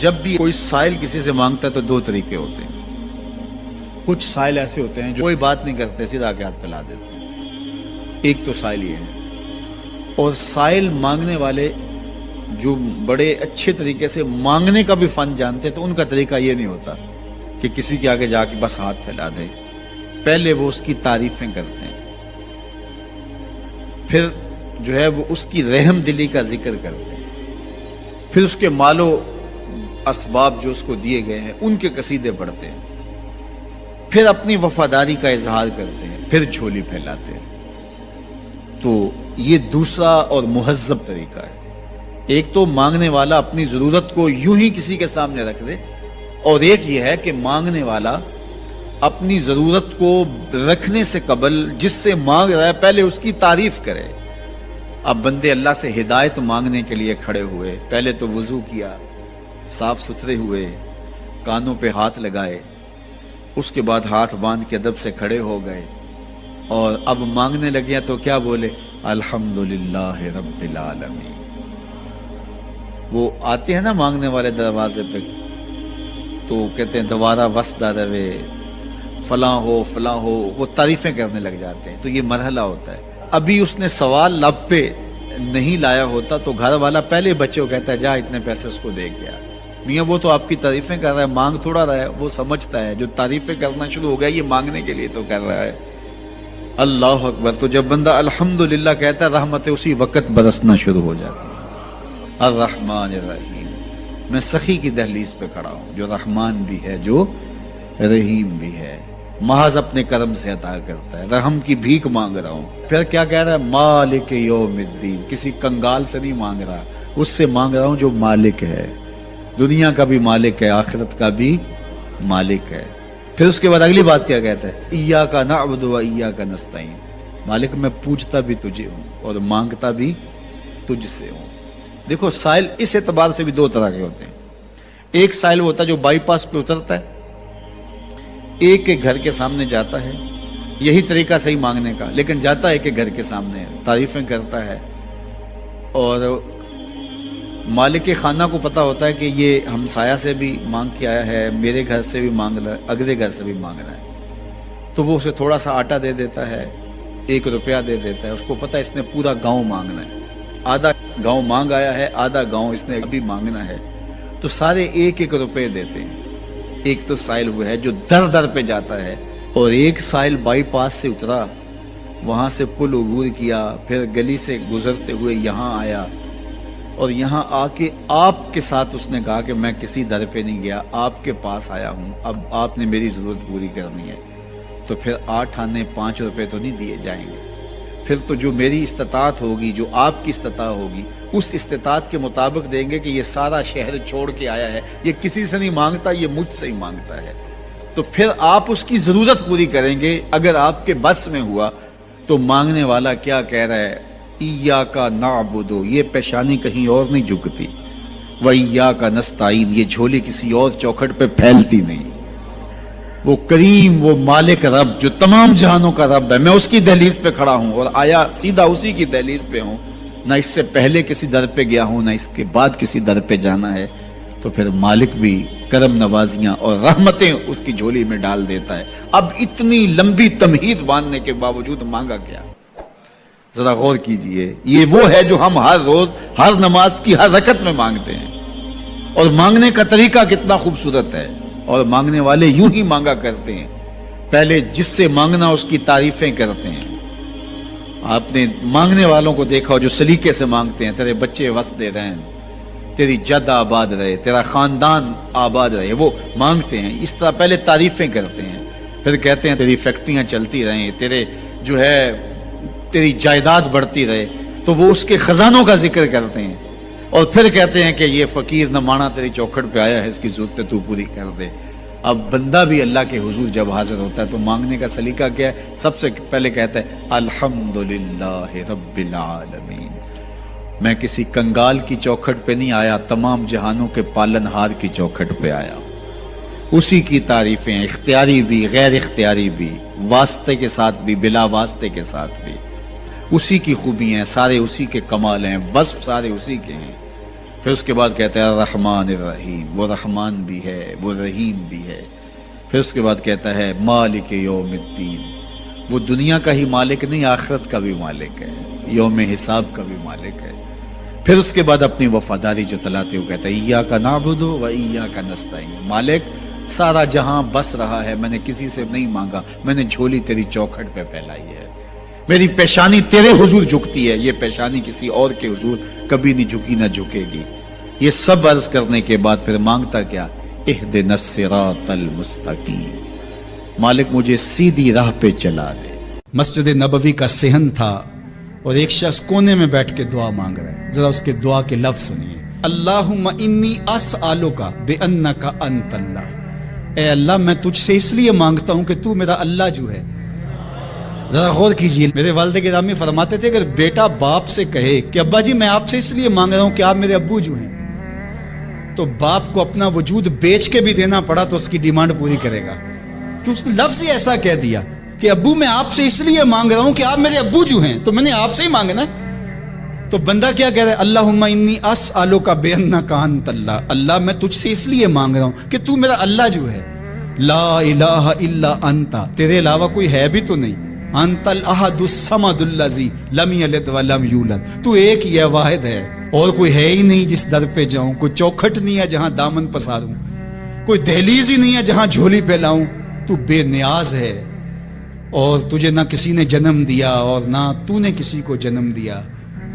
جب بھی کوئی سائل کسی سے مانگتا ہے تو دو طریقے ہوتے ہیں. کچھ سائل ایسے ہوتے ہیں جو کوئی بات نہیں کرتے، سیدھا کے ہاتھ پھیلا دیتے ہیں. ایک تو سائل یہ ہے. اور سائل مانگنے والے جو بڑے اچھے طریقے سے مانگنے کا بھی فن جانتے ہیں تو ان کا طریقہ یہ نہیں ہوتا کہ کسی کے آگے جا کے بس ہاتھ پھیلا دے. پہلے وہ اس کی تعریفیں کرتے ہیں، پھر جو ہے وہ اس کی رحم دلی کا ذکر کرتے ہیں، پھر اس کے مال و اسباب جو اس کو دیے گئے ہیں ان کے قصیدے پڑھتے ہیں، پھر اپنی وفاداری کا اظہار کرتے ہیں، پھر جھولی پھیلاتے ہیں. تو یہ دوسرا اور مہذب طریقہ ہے. ایک تو مانگنے والا اپنی ضرورت کو یوں ہی کسی کے سامنے رکھ دے، اور ایک یہ ہے کہ مانگنے والا اپنی ضرورت کو رکھنے سے قبل جس سے مانگ رہا ہے پہلے اس کی تعریف کرے. اب بندے اللہ سے ہدایت مانگنے کے لیے کھڑے ہوئے، پہلے تو وضو کیا، صاف ستھرے ہوئے، کانوں پہ ہاتھ لگائے، اس کے بعد ہاتھ باندھ کے ادب سے کھڑے ہو گئے، اور اب مانگنے لگے تو کیا بولے؟ الحمدللہ رب العالمین. وہ آتے ہیں نا مانگنے والے دروازے پہ تو کہتے ہیں دوبارہ وسدہ روے، فلاں ہو فلاں ہو، وہ تعریفیں کرنے لگ جاتے ہیں. تو یہ مرحلہ ہوتا ہے. ابھی اس نے سوال لب پہ نہیں لایا ہوتا تو گھر والا پہلے بچے کو کہتا ہے جا اتنے پیسے اس کو دے گیا. میاں وہ تو آپ کی تعریفیں کر رہا ہے، مانگ تھوڑا رہا ہے. وہ سمجھتا ہے جو تعریفیں کرنا شروع ہو گیا یہ مانگنے کے لیے تو کر رہا ہے. اللہ اکبر. تو جب بندہ الحمدللہ کہتا ہے رحمتیں اسی وقت برسنا شروع ہو جاتی ہیں. الرحمن الرحیم. میں سخی کی دہلیز پہ کھڑا ہوں جو رحمان بھی ہے جو رحیم بھی ہے، محض اپنے کرم سے عطا کرتا ہے. رحم کی بھیک مانگ رہا ہوں. پھر کیا کہہ رہا ہے؟ مالک یوم الدین. کسی کنگال سے نہیں مانگ رہا، اس سے مانگ رہا ہوں جو مالک ہے، دنیا کا بھی مالک ہے، آخرت کا بھی مالک ہے. پھر اس کے بعد اگلی بات کیا کہتا ہے؟ ایاک نعبد و ایاک نستعین. مالک میں پوچھتا بھی تجھے ہوں اور مانگتا بھی تجھ سے ہوں. دیکھو سائل اس اعتبار سے بھی دو طرح کے ہوتے ہیں. ایک سائل ہوتا ہے جو بائی پاس پہ اترتا ہے، ایک کے گھر کے سامنے جاتا ہے، یہی طریقہ صحیح مانگنے کا، لیکن جاتا ہے کہ گھر کے سامنے تعریفیں کرتا ہے، اور مالک خانہ کو پتا ہوتا ہے کہ یہ ہمسایہ سے بھی مانگ کے آیا ہے، میرے گھر سے بھی مانگ رہا ہے، اگلے گھر سے بھی مانگ رہا ہے. تو وہ اسے تھوڑا سا آٹا دے دیتا ہے، 1 روپیہ دے دیتا ہے. اس کو پتا ہے اس نے پورا گاؤں مانگنا ہے، آدھا گاؤں مانگ آیا ہے، آدھا گاؤں اس نے ابھی مانگنا ہے. تو سارے 1-1 روپے دیتے ہیں. ایک تو سائل وہ ہے جو در در پہ جاتا ہے، اور ایک سائل بائی پاس سے اترا، وہاں سے پل عبور کیا، پھر گلی سے گزرتے ہوئے یہاں آیا، اور یہاں آ کے آپ کے ساتھ اس نے کہا کہ میں کسی در پہ نہیں گیا، آپ کے پاس آیا ہوں، اب آپ نے میری ضرورت پوری کرنی ہے. تو پھر 8 آنے 5 روپے تو نہیں دیے جائیں گے. پھر تو جو میری استطاعت ہوگی، جو آپ کی استطاعت ہوگی، اس استطاعت کے مطابق دیں گے کہ یہ سارا شہر چھوڑ کے آیا ہے، یہ کسی سے نہیں مانگتا، یہ مجھ سے ہی مانگتا ہے. تو پھر آپ اس کی ضرورت پوری کریں گے. اگر آپ کے بس میں ہوا تو مانگنے والا کیا کہہ رہا ہے؟ ایاک نعبد. یہ پیشانی کہیں اور نہیں جھکتی، وایاک نستعین. یہ جھولی کسی اور چوکھٹ پہ پھیلتی نہیں. وہ کریم، وہ مالک رب جو تمام جہانوں کا رب ہے، میں اس کی دہلیز پہ کھڑا ہوں اور آیا سیدھا اسی کی دہلیز پہ ہوں. نہ اس سے پہلے کسی در پہ گیا ہوں، نہ اس کے بعد کسی در پہ جانا ہے. تو پھر مالک بھی کرم نوازیاں اور رحمتیں اس کی جھولی میں ڈال دیتا ہے. اب اتنی لمبی تمہید باندھنے کے باوجود مانگا کیا؟ ذرا غور کیجئے. یہ وہ ہے جو ہم ہر روز ہر نماز کی ہر رکعت میں مانگتے ہیں، اور مانگنے کا طریقہ کتنا خوبصورت ہے. اور مانگنے والے یوں ہی مانگا کرتے ہیں. پہلے جس سے مانگنا اس کی تعریفیں کرتے ہیں. آپ نے مانگنے والوں کو دیکھا جو سلیقے سے مانگتے ہیں، تیرے بچے وسدے رہیں، تیری جد آباد رہے، تیرا خاندان آباد رہے. وہ مانگتے ہیں اس طرح، پہلے تعریفیں کرتے ہیں، پھر کہتے ہیں تیری فیکٹریاں چلتی رہیں، تیرے جو ہے تیری جائیداد بڑھتی رہے. تو وہ اس کے خزانوں کا ذکر کرتے ہیں، اور پھر کہتے ہیں کہ یہ فقیر نمانہ تیری چوکھٹ پہ آیا ہے، اس کی ضرورتیں تو پوری کر دے. اب بندہ بھی اللہ کے حضور جب حاضر ہوتا ہے تو مانگنے کا سلیقہ کیا ہے؟ سب سے پہلے کہتا ہے الحمدللہ رب العالمین. میں کسی کنگال کی چوکھٹ پہ نہیں آیا، تمام جہانوں کے پالن ہار کی چوکھٹ پہ آیا. اسی کی تعریفیں اختیاری بھی غیر اختیاری بھی، واسطے کے ساتھ بھی بلا واسطے کے ساتھ بھی. اسی کی خوبی ہیں، سارے اسی کے کمال ہیں، وصف سارے اسی کے ہیں. پھر اس کے بعد کہتا ہے الرحمن الرحیم، وہ رحمان بھی ہے وہ رحیم بھی ہے۔ پھر اس کے بعد کہتا ہے مالک یوم الدین، وہ دنیا کا ہی مالک نہیں، آخرت کا بھی مالک ہے، یوم حساب کا بھی مالک ہے۔ پھر اس کے بعد اپنی وفاداری جتلاتے ہوئے کہتا ہے ایاک نعبد و ایاک نستعین، مالک سارا جہاں بس رہا ہے، میں نے کسی سے نہیں مانگا، میں نے جھولی تیری چوکھٹ پہ پھیلائی ہے، میری پیشانی تیرے حضور جھکتی ہے، یہ پیشانی کسی اور کے حضور کبھی نہیں جھکی نہ جھکے گی۔ یہ سب عرض کرنے کے بعد پھر مانگتا کیا؟ اہدنا الصراط المستقیم، مالک مجھے سیدھی راہ پہ چلا دے۔ مسجد نبوی کا صحن تھا اور ایک شخص کونے میں بیٹھ کے دعا مانگ رہا ہے، ذرا اس کے دعا کے لفظ سنیے۔ اللہم انی اسألک بانک انت اللہ، اے اللہ میں تجھ سے اس لیے مانگتا ہوں کہ تو میرا اللہ جو ہے۔ ذرا غور کیجئے، میرے والد گرامی فرماتے تھے اگر بیٹا باپ سے کہے کہ ابا جی میں آپ سے اس لیے مانگ رہا ہوں کہ آپ میرے ابو جو ہیں، تو باپ کو اپنا وجود بیچ کے بھی دینا پڑا تو اس کی ڈیمانڈ پوری کرے گا، کہ اس نے لفظ ہی ایسا کہہ دیا کہ ابو میں آپ سے اس لیے مانگ رہا ہوں کہ آپ میرے ابو جو ہیں، تو میں نے آپ سے ہی مانگنا ہے۔ تو بندہ کیا کہہ رہا ہے؟ اللہم انی اسألک بانک انت اللہ، اللہ میں تجھ سے اس لیے مانگ رہا ہوں کہ تو میرا اللہ جو ہے، لا الہ الا انت، تیرے علاوہ کوئی ہے بھی تو نہیں، انت الاحد الصمد الذی لم یلد ولم یولد، تو ایک ہی ہے، واحد ہے، اور کوئی ہے ہی نہیں جس در پہ جاؤں، کوئی چوکھٹ نہیں ہے جہاں دامن پساروں، کوئی دہلیز ہی نہیں ہے جہاں جھولی پھیلاؤں، تو بے نیاز ہے، اور تجھے نہ کسی نے جنم دیا اور نہ تو نے کسی کو جنم دیا۔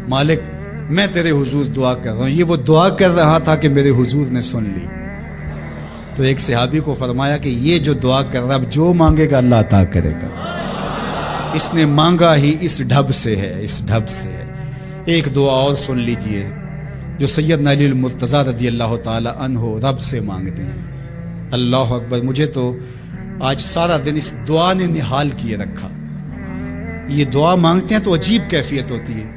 مالک میں تیرے حضور دعا کر رہا ہوں۔ یہ وہ دعا کر رہا تھا کہ میرے حضور نے سن لی۔ تو ایک صحابی کو فرمایا کہ یہ جو دعا کر رہا ہے اب جو مانگے گا اللہ عطا کرے گا، اس نے مانگا ہی اس ڈھب سے ہے، اس ڈھب سے ہے۔ ایک دعا اور سن لیجئے جو سیدنا علی المرتضیٰ رضی اللہ تعالی عنہ رب سے مانگتے ہیں۔ اللہ اکبر، مجھے تو آج سارا دن اس دعا نے نحال کیے رکھا۔ یہ دعا مانگتے ہیں تو عجیب کیفیت ہوتی ہے۔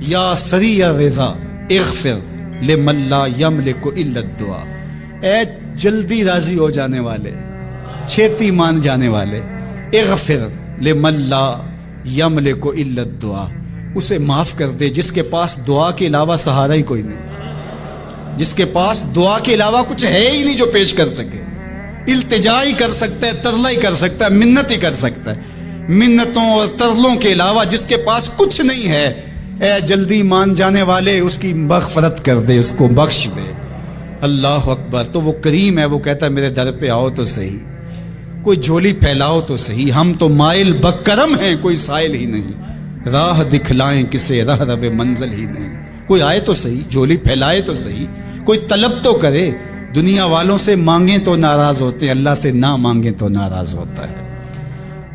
یا سریع الرضا اغفر لمن لا یملک الا الدعاء، اے جلدی راضی ہو جانے والے، چھیتی مان جانے والے، اغفر لمن لا یملک الا الدعاء، اسے معاف کر دے جس کے پاس دعا کے علاوہ سہارا ہی کوئی نہیں، جس کے پاس دعا کے علاوہ کچھ ہے ہی نہیں جو پیش کر سکے۔ التجا ہی کر سکتا ہے، ترلا ہی کر سکتا ہے، منت ہی کر سکتا ہے، منتوں اور ترلوں کے علاوہ جس کے پاس کچھ نہیں ہے، اے جلدی مان جانے والے اس کی مغفرت کر دے، اس کو بخش دے۔ اللہ اکبر۔ تو وہ کریم ہے، وہ کہتا ہے میرے در پہ آؤ تو صحیح، کوئی جھولی پھیلاؤ تو صحیح، ہم تو مائل بکرم ہیں، کوئی سائل ہی نہیں، راہ دکھلائیں کسے راہ رب منزل ہی نہیں، کوئی آئے تو صحیح، جھولی پھیلائے تو صحیح، کوئی طلب تو کرے۔ دنیا والوں سے مانگیں تو ناراض ہوتے ہیں، اللہ سے نہ مانگیں تو ناراض ہوتا ہے۔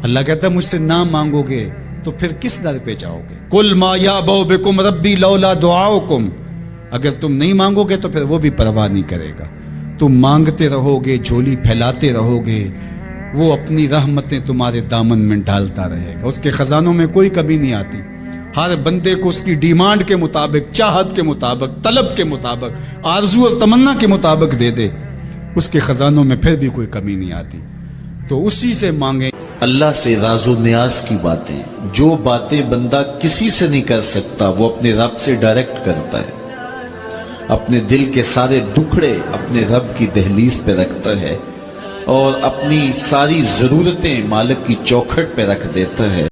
اللہ کہتا ہے مجھ سے نہ مانگو گے تو پھر کس در پہ جاؤ گے؟ قل ما یعبؤ بکم ربی لولا دعاؤکم، اگر تم نہیں مانگو گے تو پھر وہ بھی پرواہ نہیں کرے گا، تم مانگتے رہو گے، جھولی پھیلاتے رہو گے، وہ اپنی رحمتیں تمہارے دامن میں ڈالتا رہے گا، اس کے خزانوں میں کوئی کمی نہیں آتی، ہر بندے کو اس کی ڈیمانڈ کے مطابق، چاہت کے مطابق، طلب کے مطابق، آرزو اور تمنا کے مطابق دے دے، اس کے خزانوں میں پھر بھی کوئی کمی نہیں آتی۔ تو اسی سے مانگیں۔ اللہ سے راز و نیاز کی باتیں، جو باتیں بندہ کسی سے نہیں کر سکتا وہ اپنے رب سے ڈائریکٹ کرتا ہے، اپنے دل کے سارے دکھڑے اپنے رب کی دہلیز پہ رکھتا ہے اور اپنی ساری ضرورتیں مالک کی چوکھٹ پہ رکھ دیتا ہے۔